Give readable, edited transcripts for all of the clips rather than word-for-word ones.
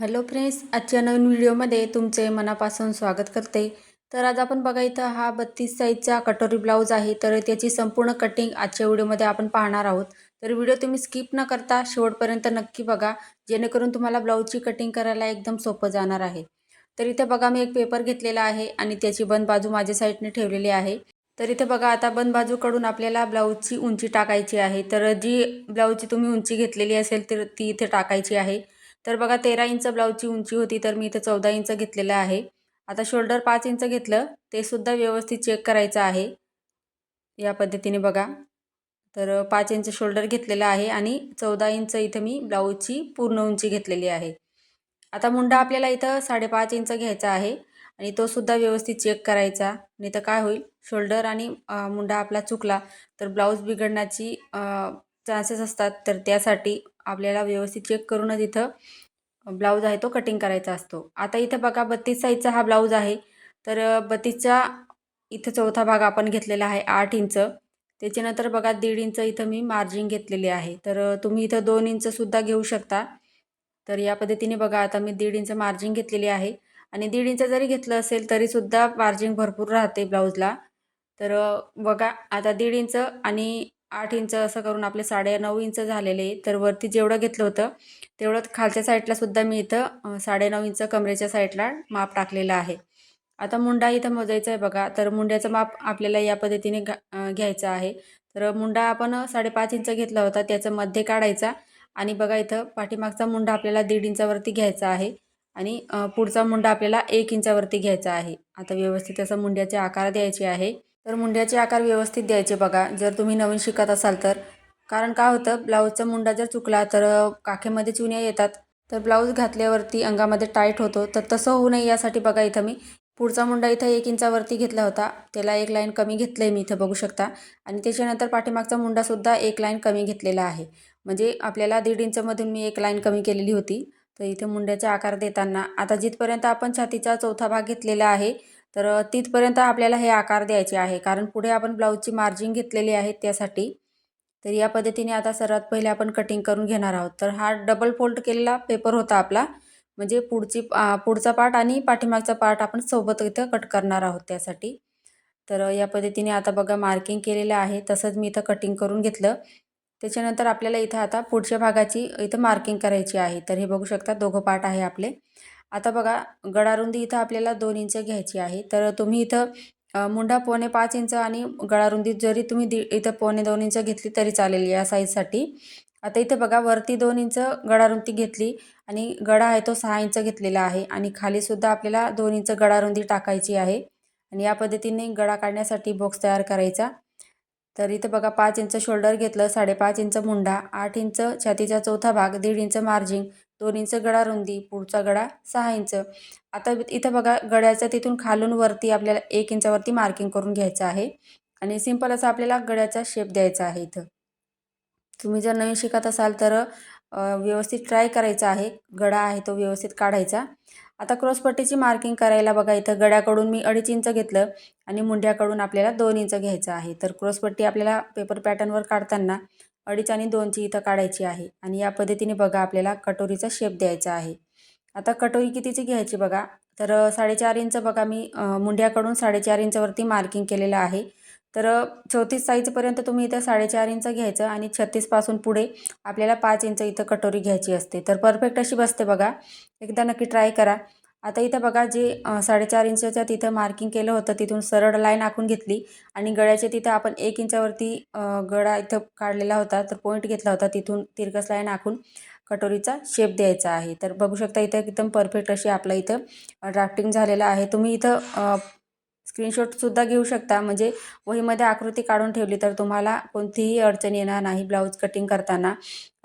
Hello friends, आजच्या नवीन व्हिडिओमध्ये तुमचे मनापासून स्वागत करते. तर आज आपण बघा इथं हा 32 साईजचा कटोरी ब्लाऊज आहे. तर त्याची संपूर्ण कटिंग आजच्या व्हिडिओमध्ये आपण पाहणार आहोत. तर व्हिडिओ तुम्ही स्किप न करता शेवटपर्यंत नक्की बघा, जेणेकरून तुम्हाला ब्लाऊजची कटिंग करायला एकदम सोपं जाणार आहे. तर इथे बघा मी एक पेपर घेतलेला आहे आणि त्याची बंद बाजू माझ्या साईडने ठेवलेली आहे. तर इथे बघा आता बंद बाजूकडून आपल्याला ब्लाऊजची उंची टाकायची आहे. तर जी ब्लाऊजची तुम्ही उंची घेतलेली असेल तर ती इथे टाकायची आहे. तर बघा 13 इंच ब्लाऊजची उंची होती, तर मी इथं 14 इंच घेतलेलं आहे. आता शोल्डर 5 इंच घेतलं, ते सुद्धा व्यवस्थित चेक करायचं आहे. या पद्धतीने बघा. तर 5 इंच शोल्डर घेतलेला आहे आणि 14 इंच इथं मी ब्लाऊजची पूर्ण उंची घेतलेली आहे. आता मुंडा आपल्याला इथं 5.5 इंच घ्यायचा आहे आणि तो सुद्धा व्यवस्थित चेक करायचा. नाही तर काय होईल, शोल्डर आणि मुंडा आपला चुकला तर ब्लाऊज बिघडण्याची चान्सेस असतात. तर त्यासाठी आपल्याला व्यवस्थित चेक करूनच इथं ब्लाऊज आहे तो कटिंग करायचा असतो. आता इथं बघा 32 साईजचा हा ब्लाऊज आहे. तर 32च्या इथं चौथा भाग आपण घेतलेला आहे 8 इंच. त्याच्यानंतर बघा 1.5 इंच इथं मी मार्जिन घेतलेली आहे. तर तुम्ही इथं 2 इंचसुद्धा घेऊ शकता. तर या पद्धतीने बघा आता मी 1.5 इंच मार्जिन घेतलेली आहे आणि 1.5 इंच जरी घेतलं असेल तरीसुद्धा मार्जिन भरपूर राहते ब्लाऊजला. तर बघा आता 1.5 इंच आणि 8 इंच असं करून आपले 9.5 इंच झालेले आहे. तर वरती जेवढं घेतलं होतं तेवढंच खालच्या साईडला सुद्धा मी इथं 9.5 इंच कमरेच्या साईडला माप टाकलेलं आहे. आता मुंडा इथं मोजायचा आहे बघा. तर मुंड्याचं माप आपल्याला या पद्धतीने घ्यायचं आहे. तर मुंडा आपण 5.5 इंच घेतला होता, त्याचं मध्ये काढायचा आणि बघा इथं पाठीमागचा मुंडा आपल्याला 1.5 इंचावरती घ्यायचा आहे आणि पुढचा मुंडा आपल्याला 1 इंचावरती घ्यायचा आहे. आता व्यवस्थित असं मुंड्याचे आकार द्यायचे आहे. तर मुंड्याचे आकार व्यवस्थित द्यायचे बघा, जर तुम्ही नवीन शिकत असाल तर. कारण काय होतं, ब्लाऊजचा मुंडा जर चुकला तर काखेमध्ये चुन्या येतात. तर ब्लाऊज घातल्यावरती अंगामध्ये टाईट होतो. तर तसं होऊ नये यासाठी बघा इथं मी पुढचा मुंडा इथं 1 इंचावरती घेतला होता. त्याला 1 लाईन कमी घेतलं आहे मी इथं बघू शकता आणि त्याच्यानंतर पाठीमागचा मुंडासुद्धा 1 लाईन कमी घेतलेला आहे. म्हणजे आपल्याला 1.5 इंचमधून मी 1 लाईन कमी केलेली होती. तर इथे मुंड्याचा आकार देताना आता जिथपर्यंत आपण छातीचा चौथा भाग घेतलेला आहे, तर तिथपर्यंत आपल्याला हे आकार द्यायचे आहे. कारण पुढे आपण ब्लाऊजची मार्जिन घेतलेली आहे त्यासाठी. तर या पद्धतीने आता सर्वात पहिले आपण कटिंग करून घेणार आहोत. तर हा डबल फोल्ड केलेला पेपर होता आपला. म्हणजे पुढचा पार्ट आणि पाठीमागचा पार्ट आपण सोबत इथं कट करणार आहोत त्यासाठी. तर या पद्धतीने आता बघा मार्किंग केलेलं आहे. तसंच मी इथं कटिंग करून घेतलं. त्याच्यानंतर आपल्याला इथं आता पुढच्या भागाची इथं मार्किंग करायची आहे. तर हे बघू शकता दोघं पार्ट आहे आपले. आता बघा गळारुंदी इथं आपल्याला 2 इंच घ्यायची आहे. तर तुम्ही इथं मुंडा 4.25 इंच आणि गळारुंदी जरी तुम्ही इथं 2.25 इंच घेतली तरी चालेल या साईजसाठी. आता इथे बघा वरती 2 इंच गळारुंदी घेतली आणि गळा आहे तो 6 इंच घेतलेला आहे आणि खालीसुद्धा आपल्याला 2 इंच गळारुंदी टाकायची आहे आणि या पद्धतीने गळा काढण्यासाठी बॉक्स तयार करायचा. तर इथं बघा 5 इंच शोल्डर घेतलं, 5.5 इंच मुंडा, 8 इंच छातीचा चौथा भाग, 1.5 इंच मार्जिन, 2 इंच गळा रुंदी, पुढचा गळा 6 इंच. आता इथं बघा गळ्याच्या तिथून खालून वरती आपल्याला 1 इंचावरती मार्किंग करून घ्यायचं आहे आणि सिंपल असा आपल्याला गळ्याचा शेप द्यायचा आहे इथं. तुम्ही जर नवीन शिकत असाल तर व्यवस्थित ट्राय करायचा आहे. गळा आहे तो व्यवस्थित काढायचा. आता क्रॉसपट्टीची मार्किंग करायला बघा इथं गळ्याकडून मी 2.5 इंच घेतलं आणि मुंड्याकडून आपल्याला 2 इंच घ्यायचं आहे. तर क्रॉसपट्टी आपल्याला पेपर पॅटर्नवर काढताना 2.5 आणि 2ची इथं काढायची आहे आणि या पद्धतीने बघा आपल्याला कटोरीचा शेप द्यायचा आहे. आता कटोरी कितीची घ्यायची बघा. तर 4.5 इंच बघा मी मुंड्याकडून 4.5 इंचावरती मार्किंग केलेलं आहे. तर 34 साईजपर्यंत तुम्ही इथं 4.5 इंच घ्यायचं आणि 36 पासून पुढे आपल्याला 5 इंच इथं कटोरी घ्यायची असते. तर परफेक्ट अशी बसते बघा. एकदा नक्की ट्राय करा. आता इथं बघा जे 4.5 इंचच्या तिथं मार्किंग केलं होतं तिथून सरळ लाईन आखून घेतली आणि गळ्याच्या तिथं आपण 1 इंचावरती गळा इथं काढलेला होता. तर पॉईंट घेतला होता तिथून तिरकस लाईन आखून कटोरीचा शेप द्यायचा आहे. तर बघू शकता इथं एकदम परफेक्ट अशी आपलं इथं ड्राफ्टिंग झालेलं आहे. तुम्ही इथं स्क्रीनशॉटसुद्धा घेऊ शकता. म्हणजे वहीमध्ये आकृती काढून ठेवली तर तुम्हाला कोणतीही अडचण येणार नाही ब्लाऊज कटिंग करताना.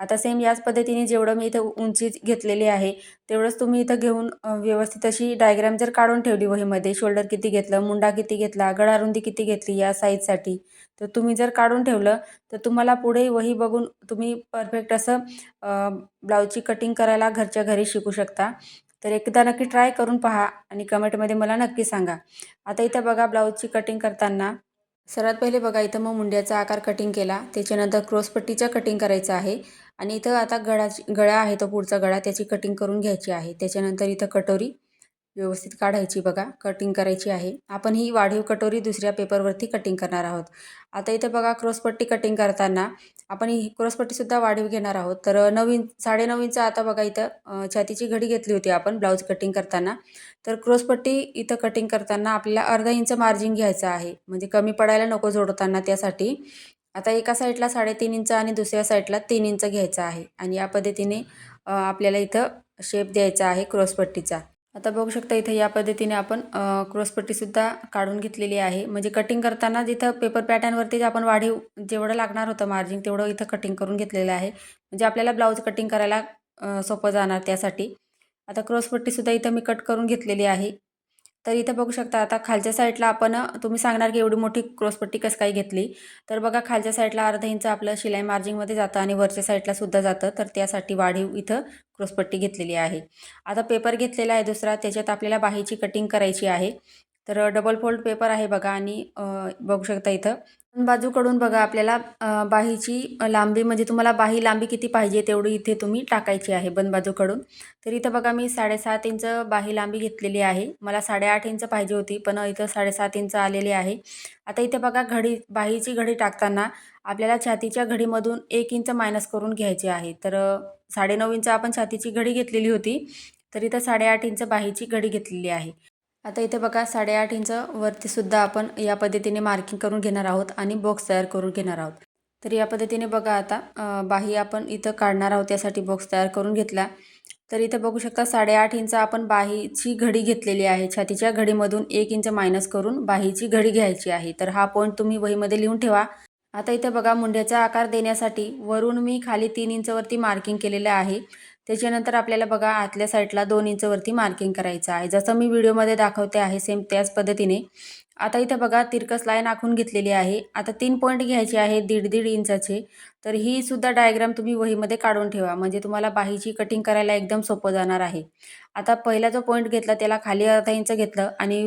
आता सेम याच पद्धतीने जेवढं मी इथं उंची घेतलेली आहे तेवढंच तुम्ही इथं घेऊन व्यवस्थित अशी डायग्राम जर काढून ठेवली वहीमध्ये, शोल्डर किती घेतलं, मुंडा किती घेतला, गळारुंदी किती घेतली या साईजसाठी, तर तुम्ही जर काढून ठेवलं तर तुम्हाला पुढे वही बघून तुम्ही परफेक्ट असं ब्लाऊजची कटिंग करायला घरच्या घरी शिकू शकता. तर एकदा नक्की ट्राय करून पहा आणि कमेंटमध्ये मला नक्की सांगा. आता इथं बघा ब्लाऊजची कटिंग करताना सर्वात पहिले बघा इथं मग मुंड्याचा आकार कटिंग केला. त्याच्यानंतर क्रॉसपट्टीचा कटिंग करायचा आहे आणि इथं आता गळा आहे तो पुढचा गळा त्याची कटिंग करून घ्यायची आहे. त्याच्यानंतर इथं कटोरी व्यवस्थित काढायची बघा, कटिंग करायची आहे. आपण ही वाढीव कटोरी दुसऱ्या पेपरवरती कटिंग करणार आहोत. आता इथे बघा क्रॉसपट्टी कटिंग करताना आपण ही क्रॉसपट्टीसुद्धा वाढीव घेणार आहोत. तर 9.5 इंच आता बघा इथं छातीची घडी घेतली होती आपण ब्लाऊज कटिंग करताना. तर क्रॉसपट्टी इथं कटिंग करताना आपल्याला अर्धा इंच मार्जिन घ्यायचं आहे. म्हणजे कमी पडायला नको जोडताना त्यासाठी. आता एका साईडला 3.5 इंच आणि दुसऱ्या साईडला 3 इंच घ्यायचं आहे आणि या पद्धतीने आपल्याला इथं शेप द्यायचा आहे क्रॉसपट्टीचा. आता बघू शकता इथे या पद्धतीने आपण क्रॉसपट्टीसुद्धा काढून घेतलेली आहे. म्हणजे कटिंग करताना जिथं पेपर पॅटर्नवरती आपण वाढीव जेवढं लागणार होतं मार्जिन तेवढं इथं कटिंग करून घेतलेलं आहे. म्हणजे आपल्याला ब्लाऊज कटिंग करायला सोपं जाणार त्यासाठी. आता क्रॉसपट्टीसुद्धा इथं मी कट करून घेतलेली आहे. तर इथं बघू शकता आता खालच्या साईडला आपण तुम्ही सांगणार की एवढी मोठी क्रॉसपट्टी कसं काय घेतली? तर बघा खालच्या साईडला अर्धा इंच आपलं शिलाई मार्जिनमध्ये जातं आणि वरच्या साईडला सुद्धा जातं. तर त्यासाठी वाढीव इथं क्रॉसपट्टी घेतलेली आहे. आता पेपर घेतलेला आहे दुसरा त्याच्यात आपल्याला बाहीची कटिंग करायची आहे. तर डबल फोल्ड पेपर आहे बघा आणि बघू शकता इथं बाजूकडून बघा आपल्याला बाहीची लांबी म्हणजे तुम्हाला बाही लांबी किती पाहिजे तेवढी इथे तुम्ही टाकायची आहे बंद बाजूकडून. तर इथं बघा मी 7.5 इंच बाही लांबी घेतलेली आहे. मला 8.5 इंच पाहिजे होती पण इथं 7.5 इंच आलेली आहे. आता इथे बघा बाहीची घडी टाकताना आपल्याला छातीच्या घडीमधून 1 इंच मायनस करून घ्यायची आहे. तर 9.5 इंच आपण छातीची घडी घेतलेली होती. तर इथं 8.5 इंच बाहीची घडी घेतलेली आहे. आता इथे बघा 8.5 इंच वरती सुद्धा आपण या पद्धतीने मार्किंग करून घेणार आहोत आणि बॉक्स तयार करून घेणार आहोत. तर या पद्धतीने बघा आता बाही आपण इथं काढणार आहोत त्यासाठी बॉक्स तयार करून घेतला. तर इथं बघू शकता 8.5 इंच आपण बाहीची घडी घेतलेली आहे. छातीच्या घडीमधून 1 इंच मायनस करून बाहीची घडी घ्यायची आहे. तर हा पॉईंट तुम्ही वहीमध्ये लिहून ठेवा. आता इथे बघा मुंड्याचा आकार देण्यासाठी वरून मी खाली 3 इंचवरती मार्किंग केलेलं आहे. त्याच्यानंतर आपल्याला बघा आतल्या साईडला 2 इंचवरती मार्किंग करायचं आहे. जसं मी व्हिडिओमध्ये दाखवते आहे सेम त्याच पद्धतीने. आता इथे बघा तिरकस लाईन आखून घेतलेली आहे. आता 3 पॉईंट घ्यायचे आहे 1.5 इंचाचे. तर ही सुद्धा डायग्राम तुम्ही वहीमध्ये काढून ठेवा. म्हणजे तुम्हाला बाहीची कटिंग करायला एकदम सोपं जाणार आहे. आता पहिला जो पॉईंट घेतला त्याला खाली अर्धा इंच घेतलं आणि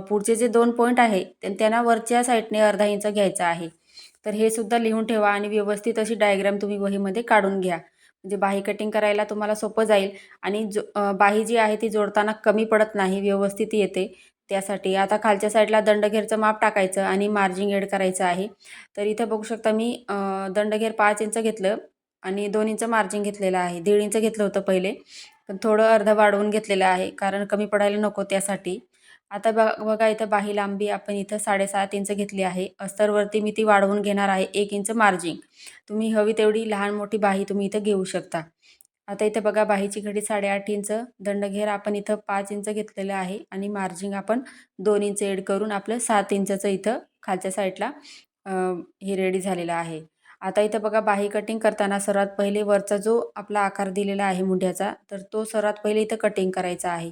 पुढचे जे 2 पॉईंट आहे त्यांना वरच्या साईडने अर्धा इंच घ्यायचा आहे. तर हे सुद्धा लिहून ठेवा आणि व्यवस्थित अशी डायग्राम तुम्ही वहीमध्ये काढून घ्या. म्हणजे बाही कटिंग करायला तुम्हाला सोपं जाईल आणि बाही जी आहे ती जोडताना कमी पडत नाही, व्यवस्थित येते त्यासाठी. आता खालच्या साईडला दंडघेरचं माप टाकायचं आणि मार्जिन ॲड करायचं आहे. तर इथं बघू शकता मी दंडघेर 5 इंच घेतलं आणि 2 इंच मार्जिन घेतलेलं आहे. 1.5 इंच घेतलं होतं पहिले, पण थोडं अर्धं वाढवून घेतलेलं आहे कारण कमी पडायला नको त्यासाठी. आता बघा इथं बाही लांबी आपण इथं 7.5 इंच घेतली आहे. अस्तरवरती मी ती वाढवून घेणार आहे 1 इंच मार्जिन. तुम्ही हवी तेवढी लहान मोठी बाही तुम्ही इथं घेऊ शकता. आता इथं बघा बाहीची घडी 8.5 इंच, दंडघेर आपण इथं 5 इंच घेतलेलं आहे आणि मार्जिन आपण 2 इंच ॲड करून आपलं 7 इंचचं इथं खालच्या साईडला हे रेडी झालेलं आहे. आता इथं बघा बाही कटिंग करताना सर्वात पहिले वरचा जो आपला आकार दिलेला आहे मुंड्याचा, तर तो सर्वात पहिले इथं कटिंग करायचा आहे.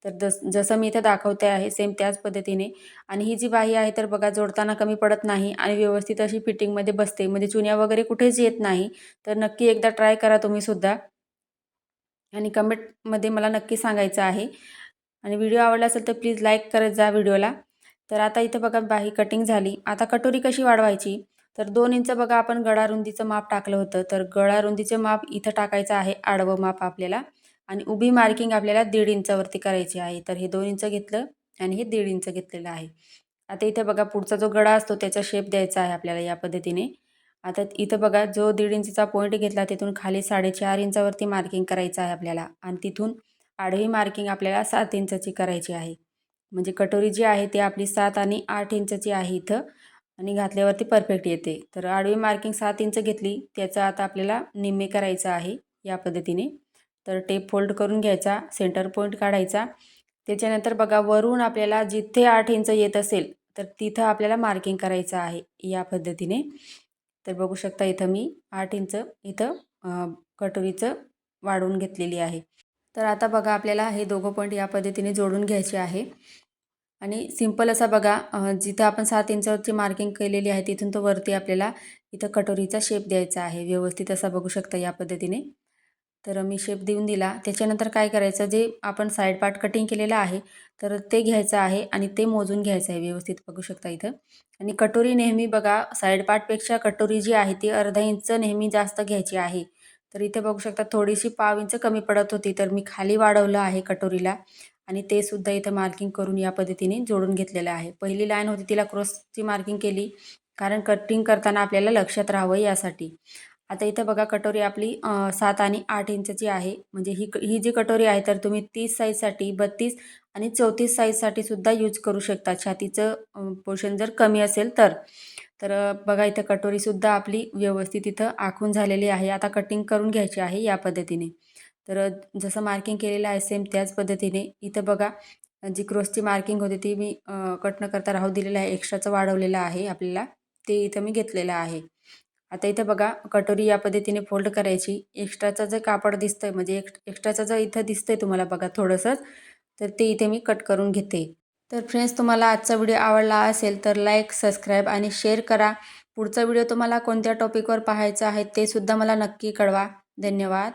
तर जसं मी इथं दाखवते आहे सेम त्याच पद्धतीने. आणि ही जी बाही आहे तर बघा जोडताना कमी पडत नाही आणि व्यवस्थित अशी फिटिंगमध्ये बसते. म्हणजे चुन्या वगैरे कुठेच येत नाही. तर नक्की एकदा ट्राय करा तुम्ही सुद्धा आणि कमेंटमध्ये मला नक्की सांगायचं आहे. आणि व्हिडिओ आवडला असेल तर प्लीज लाईक करत जा व्हिडिओला. तर आता इथं बघा बाही कटिंग झाली. आता कटोरी कशी वाढवायची? तर 2 इंच बघा आपण गळा रुंदीचं माप टाकलं होतं. तर गळा रुंदीचं माप इथं टाकायचं आहे आडवं माप आपल्याला आणि उभी मार्किंग आपल्याला 1.5 इंचावरती करायची आहे. तर हे 2 इंच घेतलं आणि हे 1.5 इंच घेतलेलं आहे. आता इथे बघा पुढचा जो गळा असतो त्याचा शेप द्यायचा आहे आपल्याला या पद्धतीने. आता इथं बघा जो 1.5 इंचचा पॉईंट घेतला तिथून खाली 4.5 इंचावरती मार्किंग करायचं आहे आपल्याला आणि तिथून आडवी मार्किंग आपल्याला 7 इंचची करायची आहे. म्हणजे कटोरी जी आहे ती आपली 7 आणि 8 इंचची आहे इथं आणि घातल्यावरती परफेक्ट येते. तर आडवी मार्किंग 7 इंच घेतली त्याचं आता आपल्याला निम्मे करायचं आहे या पद्धतीने. तर टेप फोल्ड करून घ्यायचा, सेंटर पॉईंट काढायचा. त्याच्यानंतर बघा वरून आपल्याला जिथे 8 इंच येत असेल तर तिथं आपल्याला मार्किंग करायचं आहे या पद्धतीने. तर बघू शकता इथं मी 8 इंच इथं कटोरीचं वाढवून घेतलेली आहे. तर आता बघा आपल्याला हे दोघं पॉईंट या पद्धतीने जोडून घ्यायचे आहे आणि सिंपल असा बघा जिथं आपण 7 इंचावरची मार्किंग केलेली आहे तिथून तो वरती आपल्याला इथं कटोरीचा शेप द्यायचा आहे. व्यवस्थित असा बघू शकता या पद्धतीने. तर मी शेप देऊन दिला. त्याच्यानंतर काय करायचं जे आपण साईड पार्ट कटिंग केलेलं आहे तर ते घ्यायचं आहे आणि ते मोजून घ्यायचं आहे व्यवस्थित बघू शकता इथं. आणि कटोरी नेहमी बघा साईड पार्टपेक्षा कटोरी जी आहे ती अर्धा इंच नेहमी जास्त घ्यायची आहे. तर इथे बघू शकता थोडीशी 1/2 इंच कमी पडत होती, तर मी खाली वाढवलं आहे कटोरीला आणि ते सुद्धा इथं मार्किंग करून या पद्धतीने जोडून घेतलेलं आहे. पहिली लाईन होती तिला क्रॉसची मार्किंग केली, कारण कटिंग करताना आपल्याला लक्षात राहावं यासाठी. आता इथं बघा कटोरी आपली 7 आणि 8 इंचची आहे. म्हणजे ही जी कटोरी आहे तर तुम्ही 30 साईजसाठी, 32 आणि 34 साईजसाठी सुद्धा यूज करू शकता. छातीचं पोर्शन जर कमी असेल तर. तर बघा इथं कटोरीसुद्धा आपली व्यवस्थित इथं आखून झालेली आहे. आता कटिंग करून घ्यायची आहे या पद्धतीने. तर जसं मार्किंग केलेलं आहे सेम त्याच पद्धतीने इथं बघा जी क्रॉसची मार्किंग होती ती मी कट न करता राहू दिलेलं आहे. एक्स्ट्राचं वाढवलेलं आहे आपल्याला. ते इथं मी घेतलेलं आहे. आता इथं बघा कटोरी या पद्धतीने फोल्ड करायची. एक्स्ट्राचं जे कापड दिसतंय म्हणजे एक्स्ट्राचं जर इथं दिसतंय तुम्हाला बघा थोडंसंच, तर ते इथे मी कट करून घेते. तर फ्रेंड्स तुम्हाला आजचा व्हिडिओ आवडला असेल तर लाईक, सबस्क्राईब आणि शेअर करा. पुढचा व्हिडिओ तुम्हाला कोणत्या टॉपिकवर पाहायचा आहे ते सुद्धा मला नक्की कळवा. धन्यवाद.